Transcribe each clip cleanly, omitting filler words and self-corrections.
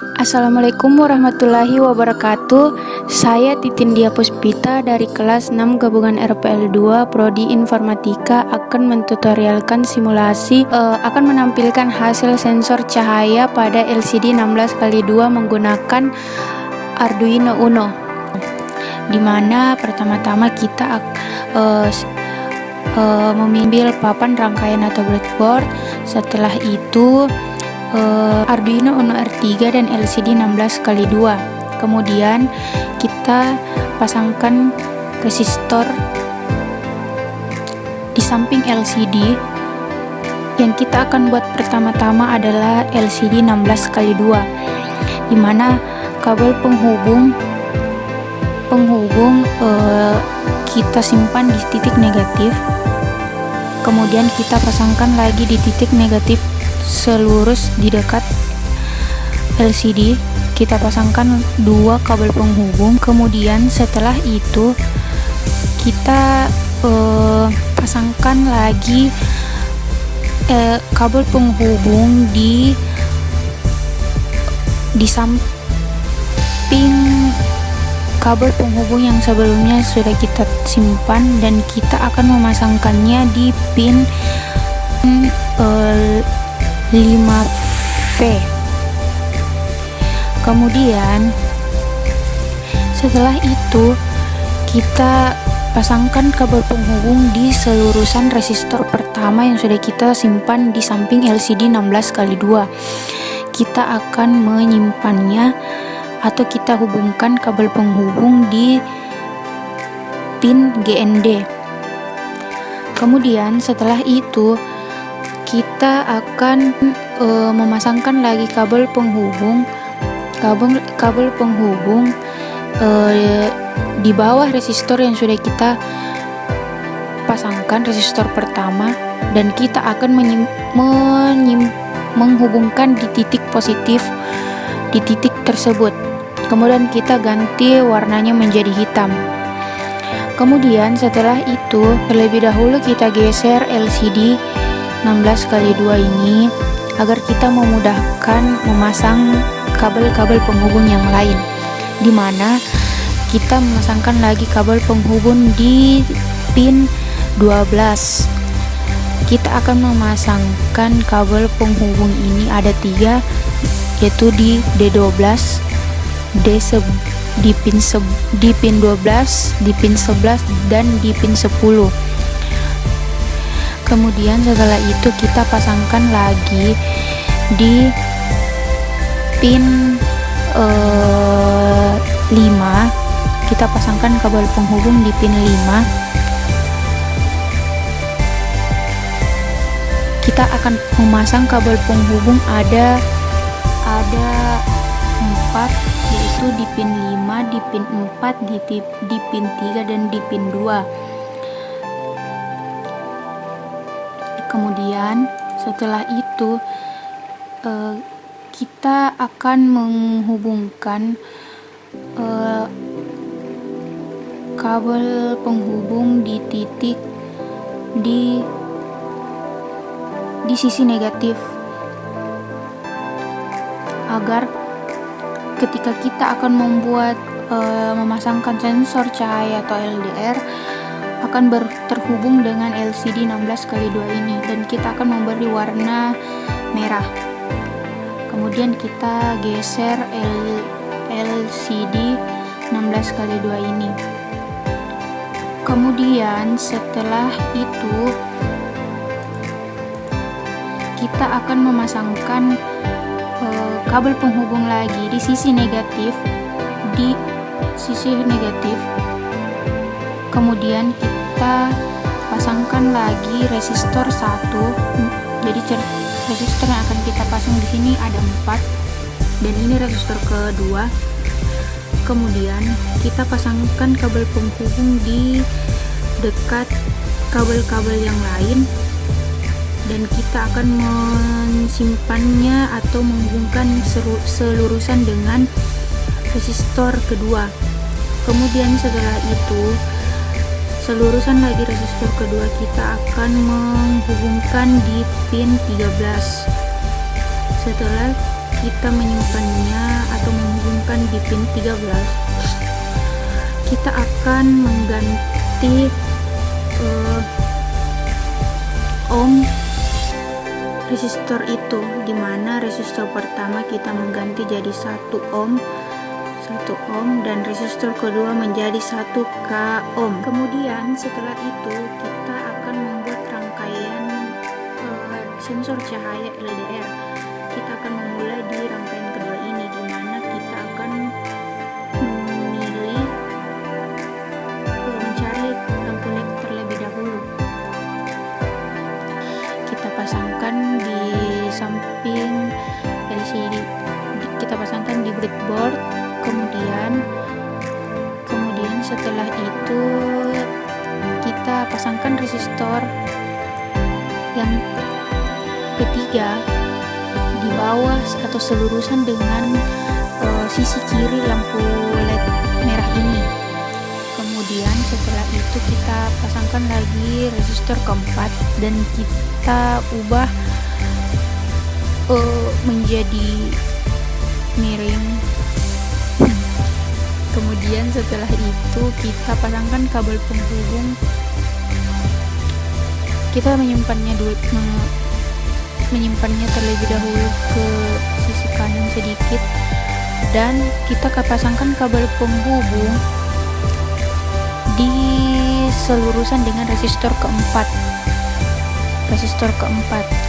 Assalamualaikum warahmatullahi wabarakatuh. Saya Titin Dia Puspita dari kelas 6 gabungan RPL 2 Prodi Informatika akan mentutorialkan simulasi akan menampilkan hasil sensor cahaya pada LCD 16x2 menggunakan Arduino Uno. Dimana pertama-tama kita mengambil papan rangkaian atau breadboard. Setelah itu Arduino Uno R3 dan LCD 16x2. Kemudian kita pasangkan resistor di samping LCD. Yang kita akan buat pertama-tama adalah LCD 16x2, di mana kabel penghubung kita simpan di titik negatif. Kemudian kita pasangkan lagi di titik negatif selurus di dekat LCD. Kita pasangkan dua kabel penghubung. Kemudian setelah itu kita pasangkan lagi kabel penghubung di samping kabel penghubung yang sebelumnya sudah kita simpan, dan kita akan memasangkannya di pin 5V. Kemudian setelah itu kita pasangkan kabel penghubung di selurusan resistor pertama yang sudah kita simpan di samping LCD 16x2. Kita akan menyimpannya atau kita hubungkan kabel penghubung di pin GND. Kemudian setelah itu kita akan memasangkan lagi kabel penghubung di bawah resistor yang sudah kita pasangkan, resistor pertama, dan kita akan menghubungkan di titik positif di titik tersebut. Kemudian kita ganti warnanya menjadi hitam. Kemudian setelah itu terlebih dahulu kita geser LCD 16x2 ini agar kita memudahkan memasang kabel-kabel penghubung yang lain, di mana kita memasangkan lagi kabel penghubung di pin 12. Kita akan memasangkan kabel penghubung ini ada 3, yaitu di D12, di pin 12, di pin 11, dan di pin 10. Kemudian setelah itu kita pasangkan lagi di pin 5. Kita pasangkan kabel penghubung di pin 5. Kita akan memasang kabel penghubung ada 4, yaitu di pin 5, di pin 4, di pin 3, dan di pin 2. Kemudian setelah itu kita akan menghubungkan kabel penghubung di titik di sisi negatif, agar ketika kita akan memasangkan sensor cahaya atau LDR akan terhubung dengan LCD 16x2 ini, dan kita akan memberi warna merah. Kemudian kita geser LCD 16x2 ini. Kemudian setelah itu kita akan memasangkan kabel penghubung lagi di sisi negatif, kemudian kita pasangkan lagi resistor 1. Jadi resistor yang akan kita pasang di sini ada 4, dan ini resistor kedua. Kemudian kita pasangkan kabel penghubung di dekat kabel-kabel yang lain, dan kita akan mensimpannya atau menghubungkan selurusan dengan resistor kedua. Kemudian setelah itu selurusan lagi resistor kedua kita akan menghubungkan di pin 13. Setelah kita menyimpannya atau menghubungkan di pin 13, kita akan mengganti ohm resistor itu, dimana resistor pertama kita mengganti jadi 1 ohm dan resistor kedua menjadi 1 k ohm. Kemudian setelah itu kita akan membuat rangkaian sensor cahaya LDR. Kita akan memulai di rangkaian kedua ini, dimana kita akan memilih mencari lampu LED terlebih dahulu. Kita pasangkan di samping LCD, kita pasangkan di breadboard. Kemudian setelah itu kita pasangkan resistor yang ketiga di bawah atau selurusan dengan sisi kiri lampu LED merah ini. Kemudian setelah itu kita pasangkan lagi resistor keempat dan kita ubah menjadi miring. Kemudian setelah itu kita pasangkan kabel penghubung. Kita menyimpannya terlebih dahulu ke sisi kanan sedikit, dan kita pasangkan kabel penghubung di selurusan dengan resistor keempat.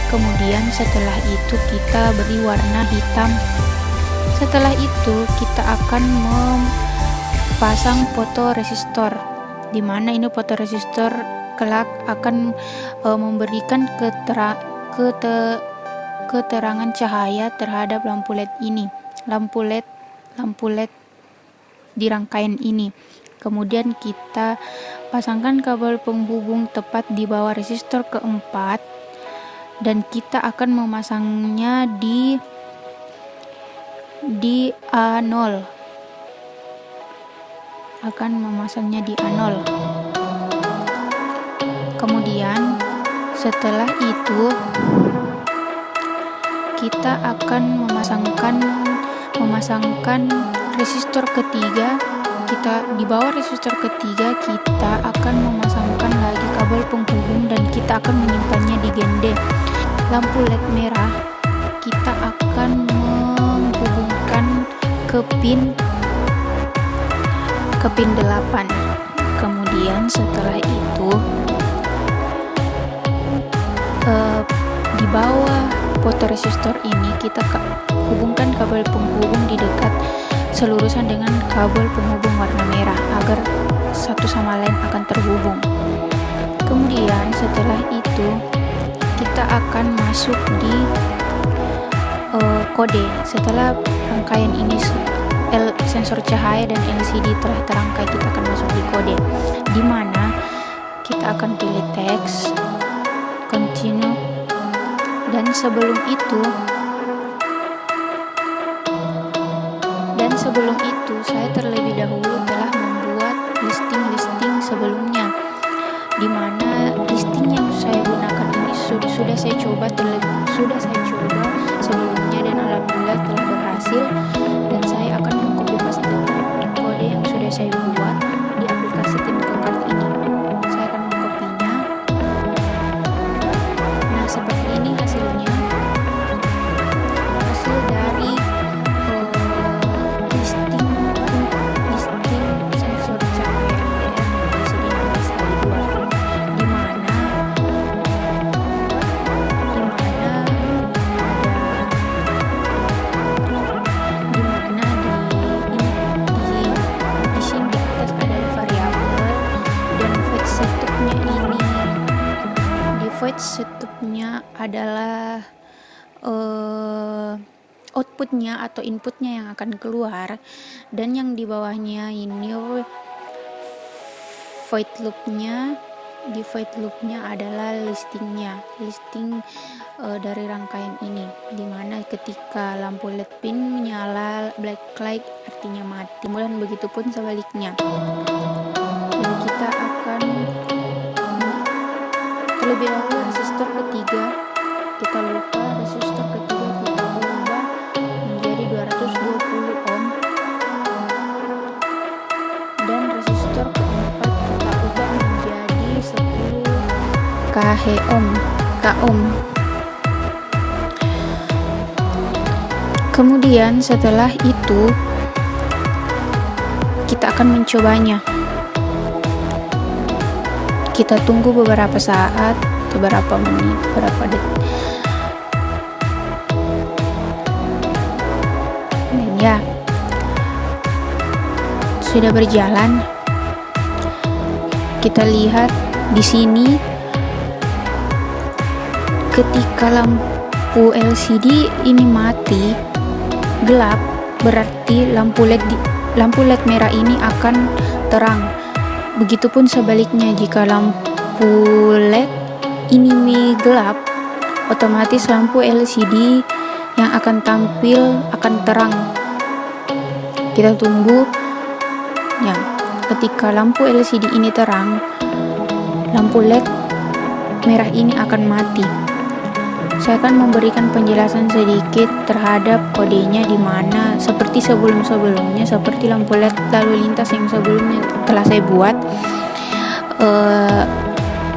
Kemudian setelah itu kita beri warna hitam. Setelah itu kita akan pasang fotoresistor, di mana ini fotoresistor kelak akan memberikan keterangan cahaya terhadap lampu LED ini, lampu LED di rangkaian ini. Kemudian kita pasangkan kabel penghubung tepat di bawah resistor keempat, dan kita akan memasangnya di A0. Kemudian setelah itu kita akan memasangkan resistor ketiga. Kita di bawah resistor ketiga kita akan memasangkan lagi kabel penghubung dan kita akan menyimpannya di gende. Lampu LED merah kita akan menghubungkan ke pin 8. Kemudian setelah itu di bawah fotoresistor ini kita hubungkan kabel penghubung di dekat selurusan dengan kabel penghubung warna merah agar satu sama lain akan terhubung. Kemudian setelah itu kita akan masuk di kode. Setelah rangkaian ini sensor cahaya dan LCD telah terangkai, kita akan masuk di kode, di mana kita akan pilih teks, continue, dan sebelum itu saya terlebih dahulu telah membuat listing sebelumnya, di mana listing yang saya gunakan ini sudah saya coba sebelumnya dan alhamdulillah telah berhasil. Dan saya akan mengcopy pastekan kode yang sudah saya buat di aplikasi TinkerCAD ini. Saya akan mengkopinya. Nah, seperti ini hasilnya. Hasil dari listing sensor cahaya LDR LCD nomor sekali 2, di mana di sini di atas ada variabel, dan void setupnya adalah outputnya atau inputnya yang akan keluar, dan yang di bawahnya ini void loopnya. Di void loopnya adalah listing dari rangkaian ini, dimana ketika lampu LED pin menyala black light artinya mati, kemudian begitupun sebaliknya. Dan kita akan terlebih dahulu resistor ketiga, kita ubah kaom. Kemudian setelah itu kita akan mencobanya. Kita tunggu beberapa saat, beberapa menit, beberapa detik. Dan ya, sudah berjalan. Kita lihat di sini ketika lampu LCD ini mati, gelap, berarti lampu LED merah ini akan terang. Begitupun sebaliknya, jika lampu LED ini gelap, otomatis lampu LCD yang akan tampil akan terang. Kita tunggu ya, ketika lampu LCD ini terang, lampu LED merah ini akan mati. Saya akan memberikan penjelasan sedikit terhadap kodenya, di mana seperti sebelumnya, seperti lampu LED lalu lintas yang sebelumnya telah saya buat.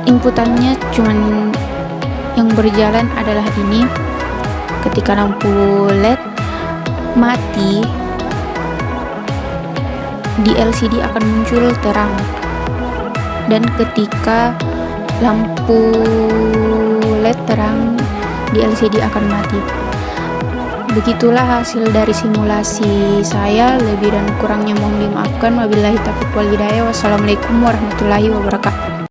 Inputannya cuman yang berjalan adalah ini. Ketika lampu LED mati, di LCD akan muncul terang, dan ketika lampu LED terang, di LCD akan mati. Begitulah hasil dari simulasi saya. Lebih dan kurangnya mohon dimaafkan. Wabillahi taufiq wal hidayah. Wassalamualaikum warahmatullahi wabarakatuh.